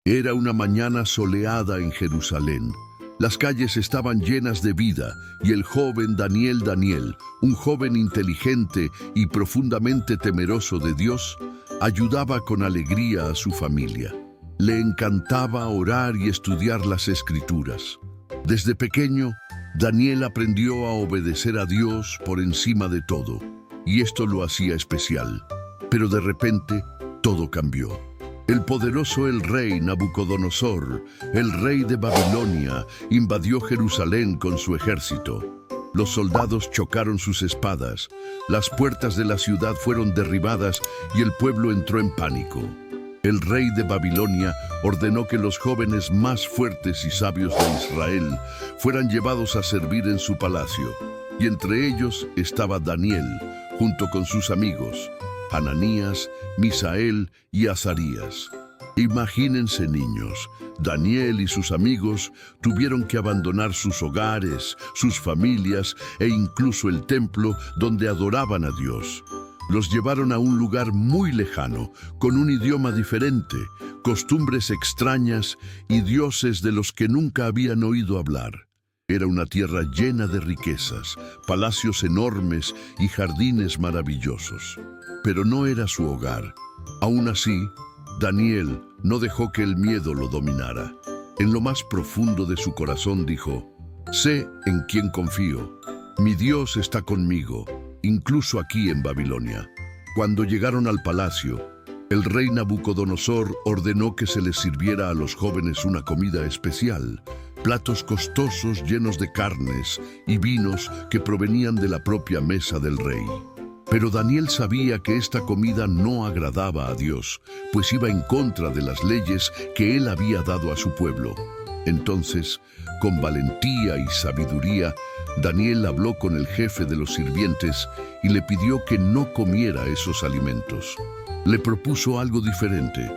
Era una mañana soleada en Jerusalén. Las calles estaban llenas de vida y el joven Daniel, un joven inteligente y profundamente temeroso de Dios, ayudaba con alegría a su familia. Le encantaba orar y estudiar las Escrituras. Desde pequeño, Daniel aprendió a obedecer a Dios por encima de todo, y esto lo hacía especial. Pero de repente, todo cambió. El poderoso rey Nabucodonosor, el rey de Babilonia, invadió Jerusalén con su ejército. Los soldados chocaron sus espadas, las puertas de la ciudad fueron derribadas y el pueblo entró en pánico. El rey de Babilonia ordenó que los jóvenes más fuertes y sabios de Israel fueran llevados a servir en su palacio, y entre ellos estaba Daniel, junto con sus amigos, Ananías, Misael y Azarías. Imagínense, niños, Daniel y sus amigos tuvieron que abandonar sus hogares, sus familias e incluso el templo donde adoraban a Dios. Los llevaron a un lugar muy lejano, con un idioma diferente, costumbres extrañas y dioses de los que nunca habían oído hablar. Era una tierra llena de riquezas, palacios enormes y jardines maravillosos. Pero no era su hogar. Aún así, Daniel no dejó que el miedo lo dominara. En lo más profundo de su corazón dijo: «Sé en quién confío. Mi Dios está conmigo, incluso aquí en Babilonia». Cuando llegaron al palacio, el rey Nabucodonosor ordenó que se les sirviera a los jóvenes una comida especial, platos costosos llenos de carnes y vinos que provenían de la propia mesa del rey. Pero Daniel sabía que esta comida no agradaba a Dios, pues iba en contra de las leyes que él había dado a su pueblo. Entonces, con valentía y sabiduría, Daniel habló con el jefe de los sirvientes y le pidió que no comiera esos alimentos. Le propuso algo diferente.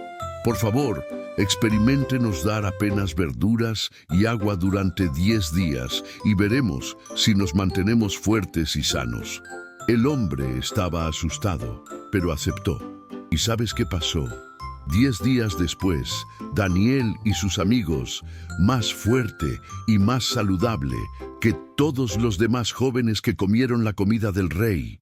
«Por favor, experiméntenos dar apenas verduras y agua durante 10 días y veremos si nos mantenemos fuertes y sanos». El hombre estaba asustado, pero aceptó. ¿Y sabes qué pasó? 10 días después, Daniel y sus amigos, más fuerte y más saludable que todos los demás jóvenes que comieron la comida del rey.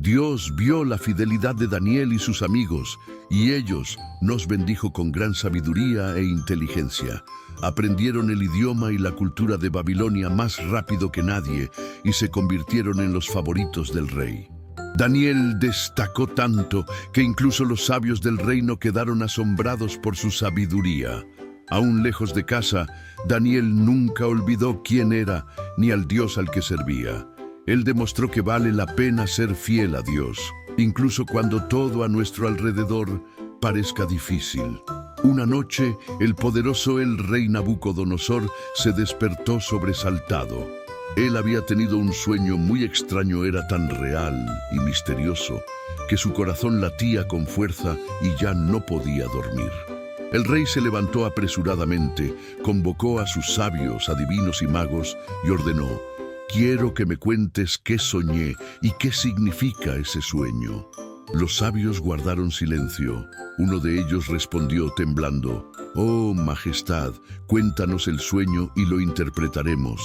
Dios vio la fidelidad de Daniel y sus amigos, y ellos nos bendijo con gran sabiduría e inteligencia. Aprendieron el idioma y la cultura de Babilonia más rápido que nadie y se convirtieron en los favoritos del rey. Daniel destacó tanto que incluso los sabios del reino quedaron asombrados por su sabiduría. Aún lejos de casa, Daniel nunca olvidó quién era ni al Dios al que servía. Él demostró que vale la pena ser fiel a Dios, incluso cuando todo a nuestro alrededor parezca difícil. Una noche, el poderoso rey Nabucodonosor se despertó sobresaltado. Él había tenido un sueño muy extraño, era tan real y misterioso que su corazón latía con fuerza y ya no podía dormir. El rey se levantó apresuradamente, convocó a sus sabios, adivinos y magos y ordenó: «Quiero que me cuentes qué soñé y qué significa ese sueño». Los sabios guardaron silencio. Uno de ellos respondió temblando: «Oh, Majestad, cuéntanos el sueño y lo interpretaremos».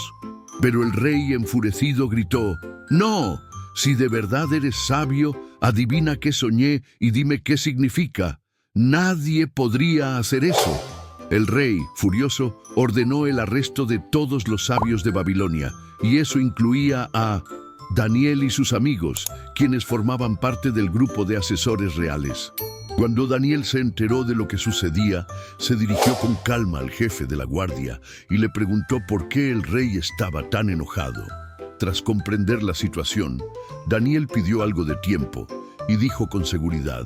Pero el rey enfurecido gritó: «No, si de verdad eres sabio, adivina qué soñé y dime qué significa. Nadie podría hacer eso». El rey, furioso, ordenó el arresto de todos los sabios de Babilonia, y eso incluía a Daniel y sus amigos, quienes formaban parte del grupo de asesores reales. Cuando Daniel se enteró de lo que sucedía, se dirigió con calma al jefe de la guardia y le preguntó por qué el rey estaba tan enojado. Tras comprender la situación, Daniel pidió algo de tiempo y dijo con seguridad: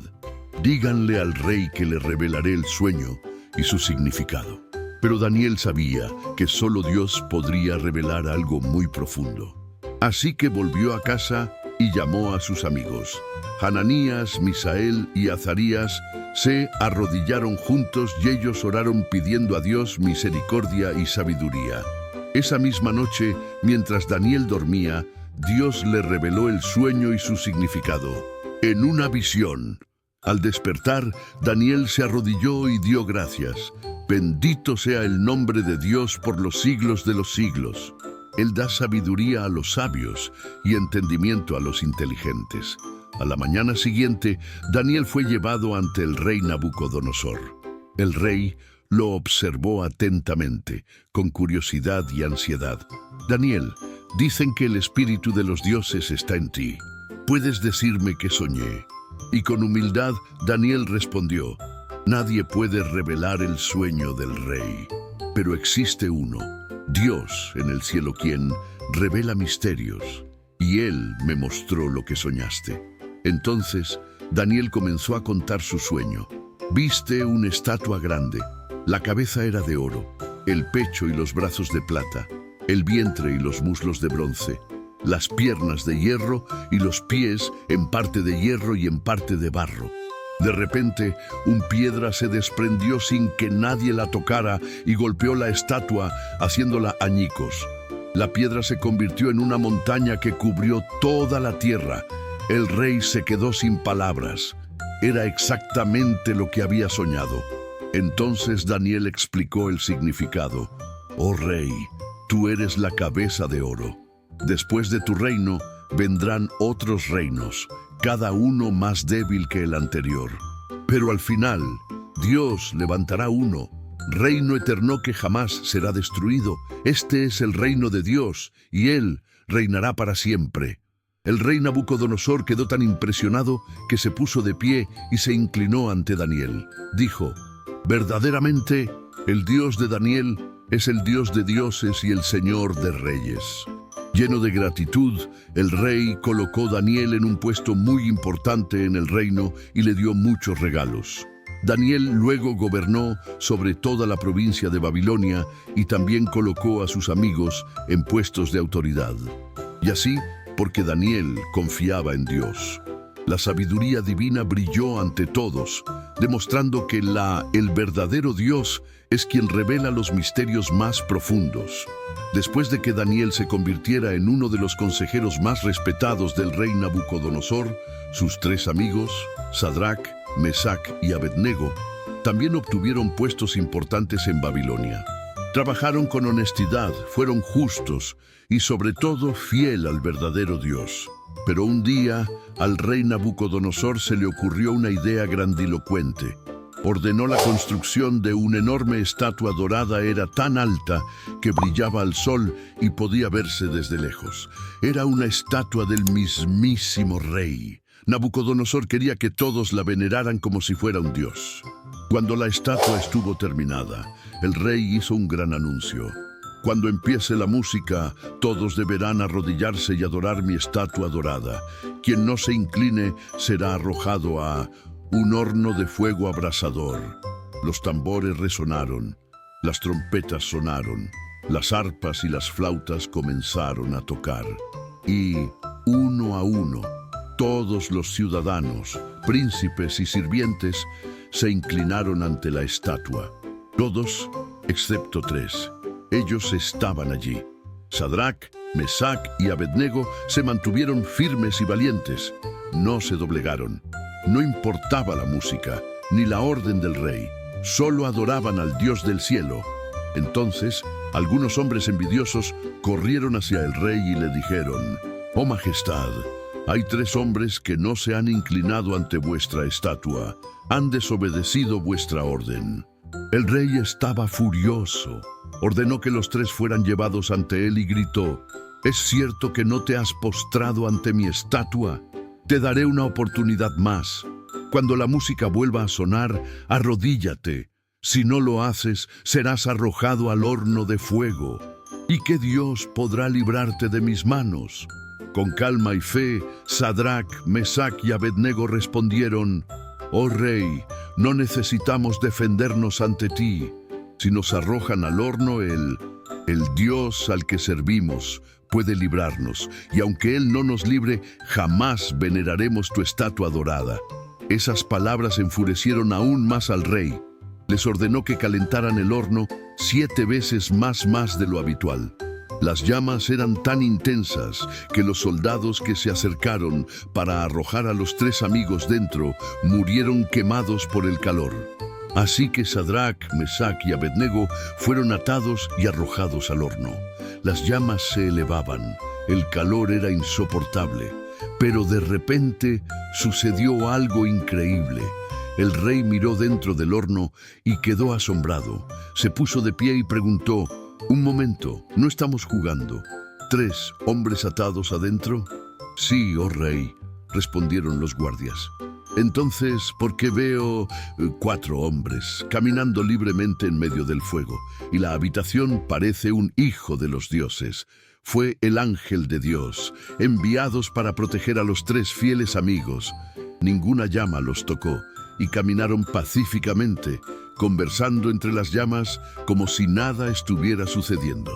«Díganle al rey que le revelaré el sueño y su significado». Pero Daniel sabía que solo Dios podría revelar algo muy profundo. Así que volvió a casa y llamó a sus amigos. Ananías, Misael y Azarías se arrodillaron juntos y ellos oraron pidiendo a Dios misericordia y sabiduría. Esa misma noche, mientras Daniel dormía, Dios le reveló el sueño y su significado, en una visión. Al despertar, Daniel se arrodilló y dio gracias, Bendito sea el nombre de Dios por los siglos de los siglos. Él da sabiduría a los sabios y entendimiento a los inteligentes. A la mañana siguiente, Daniel fue llevado ante el rey Nabucodonosor. El rey lo observó atentamente, con curiosidad y ansiedad. Daniel, dicen que el espíritu de los dioses está en ti. ¿Puedes decirme qué soñé? Y con humildad, Daniel respondió: nadie puede revelar el sueño del rey, pero existe uno, Dios en el cielo, quien revela misterios, y Él me mostró lo que soñaste. Entonces, Daniel comenzó a contar su sueño. Viste una estatua grande. La cabeza era de oro, el pecho y los brazos de plata, el vientre y los muslos de bronce, las piernas de hierro y los pies en parte de hierro y en parte de barro. De repente, una piedra se desprendió sin que nadie la tocara y golpeó la estatua, haciéndola añicos. La piedra se convirtió en una montaña que cubrió toda la tierra. El rey se quedó sin palabras. Era exactamente lo que había soñado. Entonces Daniel explicó el significado. Oh rey, tú eres la cabeza de oro. Después de tu reino vendrán otros reinos, cada uno más débil que el anterior. Pero al final, Dios levantará uno, reino eterno que jamás será destruido. Este es el reino de Dios, y Él reinará para siempre. El rey Nabucodonosor quedó tan impresionado que se puso de pie y se inclinó ante Daniel. Dijo: verdaderamente, el Dios de Daniel es el Dios de dioses y el Señor de reyes. Lleno de gratitud, el rey colocó a Daniel en un puesto muy importante en el reino y le dio muchos regalos. Daniel luego gobernó sobre toda la provincia de Babilonia y también colocó a sus amigos en puestos de autoridad. Y así, porque Daniel confiaba en Dios. La sabiduría divina brilló ante todos, demostrando que el verdadero Dios es quien revela los misterios más profundos. Después de que Daniel se convirtiera en uno de los consejeros más respetados del rey Nabucodonosor, sus tres amigos, Sadrach, Mesach y Abednego, también obtuvieron puestos importantes en Babilonia. Trabajaron con honestidad, fueron justos y sobre todo fiel al verdadero Dios. Pero un día, al rey Nabucodonosor se le ocurrió una idea grandilocuente. Ordenó la construcción de una enorme estatua dorada. Era tan alta que brillaba al sol y podía verse desde lejos. Era una estatua del mismísimo rey. Nabucodonosor quería que todos la veneraran como si fuera un dios. Cuando la estatua estuvo terminada, el rey hizo un gran anuncio. Cuando empiece la música, todos deberán arrodillarse y adorar mi estatua dorada. Quien no se incline será arrojado a un horno de fuego abrasador. Los tambores resonaron, las trompetas sonaron, las arpas y las flautas comenzaron a tocar. Y, uno a uno, todos los ciudadanos, príncipes y sirvientes se inclinaron ante la estatua. Todos, excepto tres. Ellos estaban allí. Sadrach, Mesach y Abednego se mantuvieron firmes y valientes. No se doblegaron. No importaba la música, ni la orden del rey. Solo adoraban al Dios del cielo. Entonces, algunos hombres envidiosos corrieron hacia el rey y le dijeron: «Oh majestad, hay tres hombres que no se han inclinado ante vuestra estatua. Han desobedecido vuestra orden». El rey estaba furioso. Ordenó que los tres fueran llevados ante él y gritó: «¿Es cierto que no te has postrado ante mi estatua? Te daré una oportunidad más. Cuando la música vuelva a sonar, arrodíllate. Si no lo haces, serás arrojado al horno de fuego. ¿Y qué Dios podrá librarte de mis manos?». Con calma y fe, Sadrach, Mesach y Abednego respondieron: «Oh rey, no necesitamos defendernos ante ti. Si nos arrojan al horno, el Dios al que servimos puede librarnos, y aunque Él no nos libre, jamás veneraremos tu estatua dorada». Esas palabras enfurecieron aún más al rey. Les ordenó que calentaran el horno 7 veces más de lo habitual. Las llamas eran tan intensas que los soldados que se acercaron para arrojar a los tres amigos dentro murieron quemados por el calor. Así que Sadrach, Mesach y Abednego fueron atados y arrojados al horno. Las llamas se elevaban, el calor era insoportable, pero de repente sucedió algo increíble. El rey miró dentro del horno y quedó asombrado. Se puso de pie y preguntó: «Un momento, no estamos jugando. ¿3 hombres atados adentro?» «Sí, oh rey», respondieron los guardias. «Entonces, ¿por qué veo 4 hombres caminando libremente en medio del fuego? Y la habitación parece un hijo de los dioses». Fue el ángel de Dios, enviados para proteger a los 3 fieles amigos. Ninguna llama los tocó y caminaron pacíficamente, conversando entre las llamas como si nada estuviera sucediendo.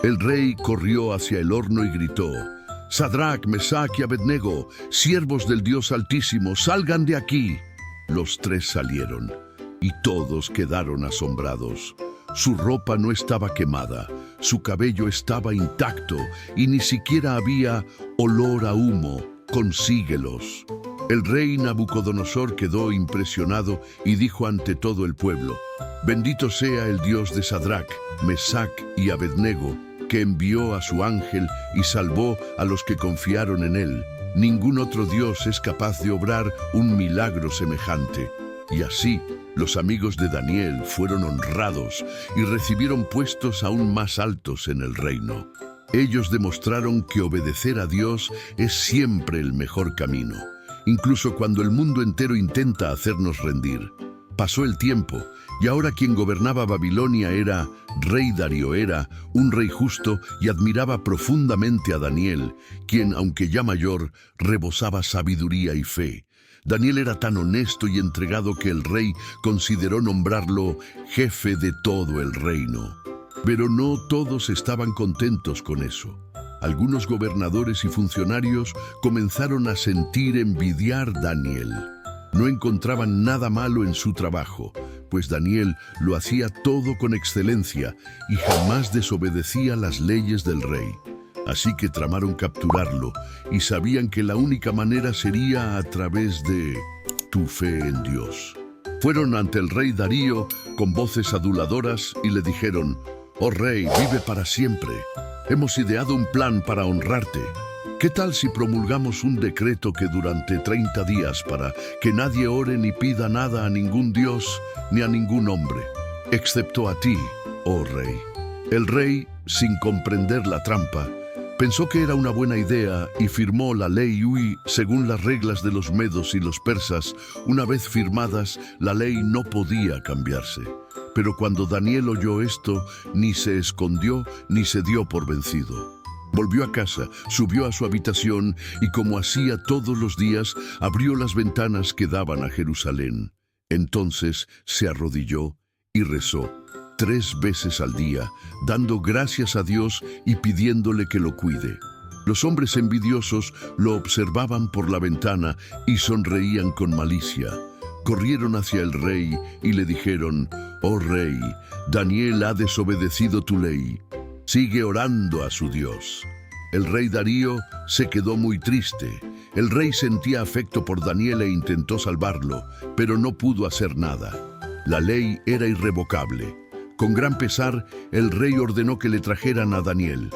El rey corrió hacia el horno y gritó: «Sadrach, Mesach y Abednego, siervos del Dios Altísimo, salgan de aquí». Los 3 salieron y todos quedaron asombrados. Su ropa no estaba quemada, su cabello estaba intacto y ni siquiera había olor a humo. «Consíguelos». El rey Nabucodonosor quedó impresionado y dijo ante todo el pueblo: «Bendito sea el Dios de Sadrach, Mesach y Abednego, que envió a su ángel y salvó a los que confiaron en él. Ningún otro Dios es capaz de obrar un milagro semejante». Y así, los amigos de Daniel fueron honrados y recibieron puestos aún más altos en el reino. Ellos demostraron que obedecer a Dios es siempre el mejor camino, incluso cuando el mundo entero intenta hacernos rendir. Pasó el tiempo, y ahora quien gobernaba Babilonia era rey Darío. Era un rey justo y admiraba profundamente a Daniel, quien, aunque ya mayor, rebosaba sabiduría y fe. Daniel era tan honesto y entregado que el rey consideró nombrarlo jefe de todo el reino. Pero no todos estaban contentos con eso. Algunos gobernadores y funcionarios comenzaron a sentir envidiar a Daniel. No encontraban nada malo en su trabajo, pues Daniel lo hacía todo con excelencia y jamás desobedecía las leyes del rey. Así que tramaron capturarlo y sabían que la única manera sería a través de tu fe en Dios. Fueron ante el rey Darío con voces aduladoras y le dijeron: «Oh rey, vive para siempre. Hemos ideado un plan para honrarte. ¿Qué tal si promulgamos un decreto que durante 30 días para que nadie ore ni pida nada a ningún dios ni a ningún hombre, excepto a ti, oh rey?» El rey, sin comprender la trampa, pensó que era una buena idea y firmó la ley Hui según las reglas de los medos y los persas. Una vez firmadas, la ley no podía cambiarse. Pero cuando Daniel oyó esto, ni se escondió ni se dio por vencido. Volvió a casa, subió a su habitación y, como hacía todos los días, abrió las ventanas que daban a Jerusalén. Entonces se arrodilló y rezó 3 veces al día, dando gracias a Dios y pidiéndole que lo cuide. Los hombres envidiosos lo observaban por la ventana y sonreían con malicia. Corrieron hacia el rey y le dijeron: «Oh rey, Daniel ha desobedecido tu ley. Sigue orando a su Dios». El rey Darío se quedó muy triste. El rey sentía afecto por Daniel e intentó salvarlo, pero no pudo hacer nada. La ley era irrevocable. Con gran pesar, el rey ordenó que le trajeran a Daniel.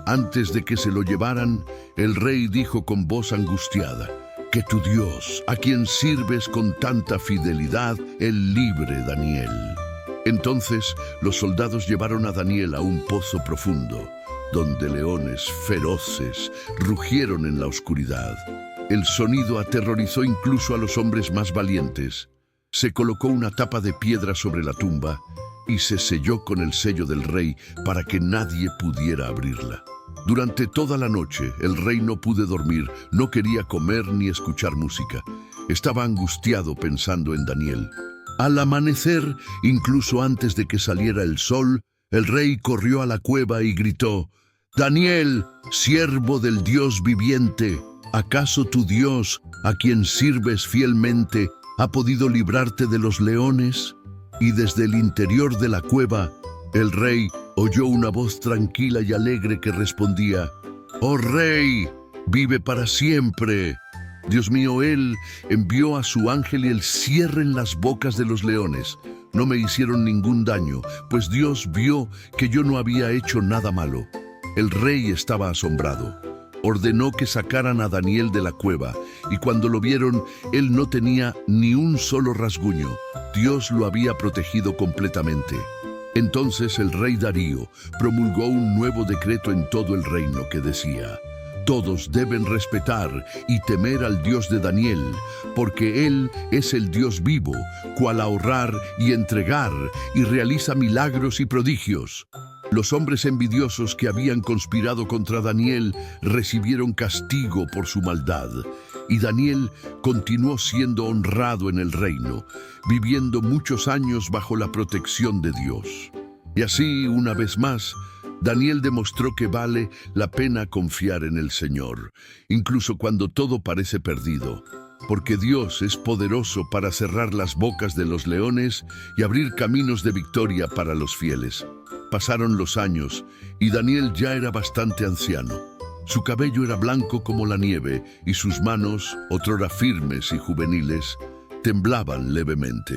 Antes de que se lo llevaran, el rey dijo con voz angustiada: «Que tu Dios, a quien sirves con tanta fidelidad, el libre, Daniel». Entonces los soldados llevaron a Daniel a un pozo profundo, donde leones feroces rugieron en la oscuridad. El sonido aterrorizó incluso a los hombres más valientes. Se colocó una tapa de piedra sobre la tumba y se selló con el sello del rey para que nadie pudiera abrirla. Durante toda la noche el rey no pudo dormir, no quería comer ni escuchar música. Estaba angustiado pensando en Daniel. Al amanecer, incluso antes de que saliera el sol, el rey corrió a la cueva y gritó: «Daniel, siervo del Dios viviente, ¿acaso tu Dios, a quien sirves fielmente, ha podido librarte de los leones?» Y desde el interior de la cueva, el rey oyó una voz tranquila y alegre que respondía: «Oh rey, vive para siempre. Dios mío, él envió a su ángel y él cierra en las bocas de los leones. No me hicieron ningún daño, pues Dios vio que yo no había hecho nada malo. El rey estaba asombrado. Ordenó que sacaran a Daniel de la cueva, y cuando lo vieron, él no tenía ni un solo rasguño. Dios lo había protegido completamente. Entonces el rey Darío promulgó un nuevo decreto en todo el reino que decía: todos deben respetar y temer al Dios de Daniel, porque Él es el Dios vivo, cual ahorrar y entregar, y realiza milagros y prodigios. Los hombres envidiosos que habían conspirado contra Daniel recibieron castigo por su maldad, y Daniel continuó siendo honrado en el reino, viviendo muchos años bajo la protección de Dios. Y así, una vez más, Daniel demostró que vale la pena confiar en el Señor, incluso cuando todo parece perdido, porque Dios es poderoso para cerrar las bocas de los leones y abrir caminos de victoria para los fieles. Pasaron los años y Daniel ya era bastante anciano. Su cabello era blanco como la nieve y sus manos, otrora firmes y juveniles, temblaban levemente.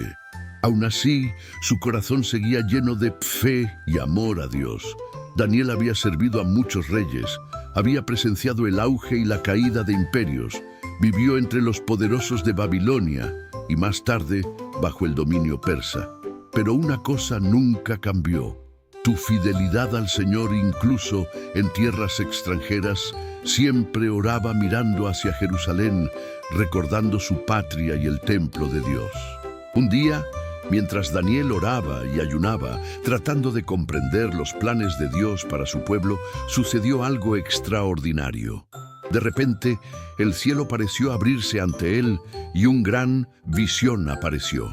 Aún así, su corazón seguía lleno de fe y amor a Dios. Daniel había servido a muchos reyes, había presenciado el auge y la caída de imperios, vivió entre los poderosos de Babilonia y más tarde bajo el dominio persa. Pero una cosa nunca cambió: tu fidelidad al Señor, incluso en tierras extranjeras. Siempre oraba mirando hacia Jerusalén, recordando su patria y el templo de Dios. Un día, mientras Daniel oraba y ayunaba, tratando de comprender los planes de Dios para su pueblo, sucedió algo extraordinario. De repente, el cielo pareció abrirse ante él y una gran visión apareció.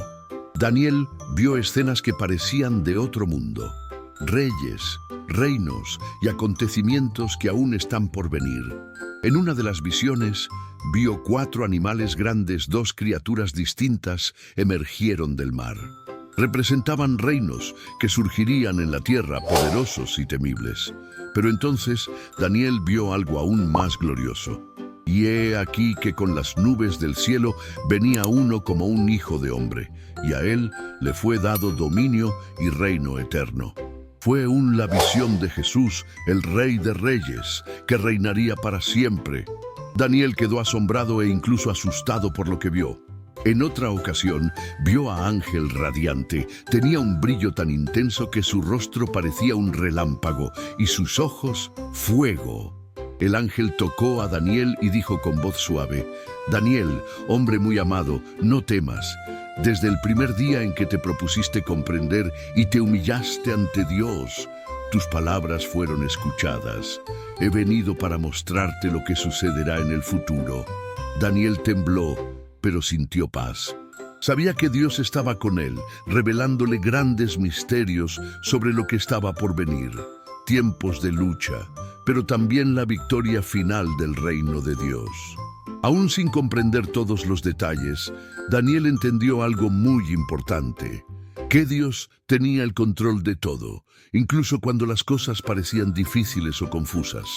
Daniel vio escenas que parecían de otro mundo: reyes, reinos y acontecimientos que aún están por venir. En una de las visiones, vio 4 animales grandes. 2 criaturas distintas emergieron del mar. Representaban reinos que surgirían en la tierra, poderosos y temibles. Pero entonces Daniel vio algo aún más glorioso. Y he aquí que con las nubes del cielo venía uno como un hijo de hombre, y a él le fue dado dominio y reino eterno. Fue la visión de Jesús, el Rey de Reyes, que reinaría para siempre. Daniel quedó asombrado e incluso asustado por lo que vio. En otra ocasión, vio a ángel radiante. Tenía un brillo tan intenso que su rostro parecía un relámpago y sus ojos fuego. El ángel tocó a Daniel y dijo con voz suave: Daniel, hombre muy amado, no temas. Desde el primer día en que te propusiste comprender y te humillaste ante Dios, tus palabras fueron escuchadas. He venido para mostrarte lo que sucederá en el futuro. Daniel tembló, pero sintió paz. Sabía que Dios estaba con él, revelándole grandes misterios sobre lo que estaba por venir. Tiempos de lucha, pero también la victoria final del reino de Dios. Aún sin comprender todos los detalles, Daniel entendió algo muy importante: que Dios tenía el control de todo, incluso cuando las cosas parecían difíciles o confusas.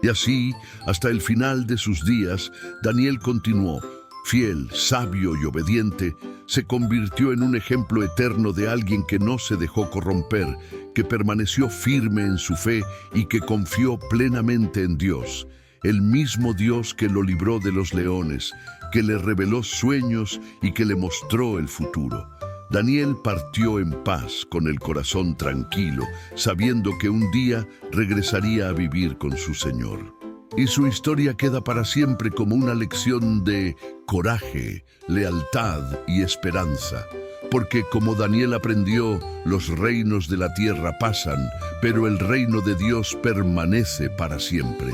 Y así, hasta el final de sus días, Daniel continuó, fiel, sabio y obediente. Se convirtió en un ejemplo eterno de alguien que no se dejó corromper, que permaneció firme en su fe y que confió plenamente en Dios, el mismo Dios que lo libró de los leones, que le reveló sueños y que le mostró el futuro. Daniel partió en paz, con el corazón tranquilo, sabiendo que un día regresaría a vivir con su Señor. Y su historia queda para siempre como una lección de coraje, lealtad y esperanza. Porque como Daniel aprendió, los reinos de la tierra pasan, pero el reino de Dios permanece para siempre.